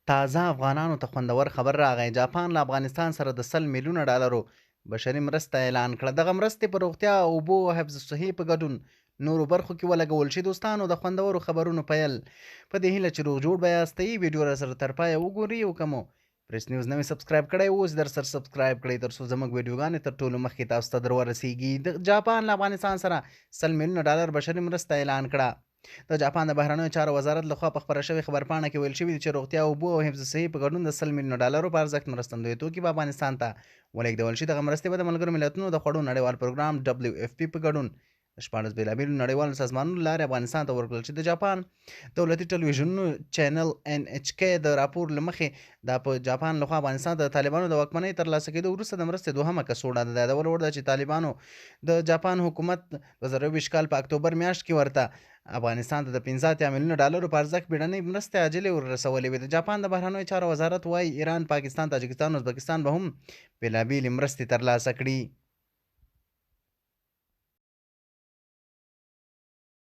تازه افغانانو ته خوندور خبر راغی. جاپان له افغانستان سره د 100 میلیونه ډالرو بشري مرسته اعلان کړه. دغه مرستې په روغتیا، اوبو او حفظ الصحې په ګډون نورو برخو کې ولګول شي. دوستانو د خوندورو خبرونو پیل په دې هیله چې روغ جوړ به یاستئ. ویډیو را سره تر پایه وګورئ او که مو پریس نیوز نوی سبسکرایب کړی اوس در سره سبسکرایب کړئ ترڅو زموږ ویډیوګانې تر ټولو مخکې تاسو ته در ورسیږي. د جاپان له افغانستان سره 100 میلیونه ډالر بشري مرسته اعلان کړه. د جاپان د بهرنیو چارو وزارت لخوا په خپره شوې خبرپاڼه کې ویل شوي دي چې روغتیا، اوبو او حفظ صحي په ګډون د 100 میلیونو ډالرو په ارزښت مرستندویه توکي به افغانستان ته ولېږدول شي. دغه مرستې به د ملګرو ملتونو د خوړو نړیوال پروګرام WFP په ګډون د 14 بېلابېلو نړیوالو سازمانونو له لارې افغانستان ته ورکړل شي. د جاپان دولتي ټلویزیونونو چینل NHK د راپور له مخې دا په جاپان لخوا افغانستان ته د طالبانو د واکمنۍ ترلاسه کېدو وروسته د مرستې دوهمه کڅوړه ده. د یادولو وړ ده چې طالبانو د جاپان حکومت 2024 کال په اکتوبر میاشت کې ورته افغانستان ته د 15 میلیونه ډالرو په ارزښت بیړنۍ مرستې عاجلې ورسولې وې. د جاپان د بهرنیو چارو وزارت وایي ایران، پاکستان، تاجکستان، ازبکستان به هم بېلابېلې مرستې ترلاسه کړي.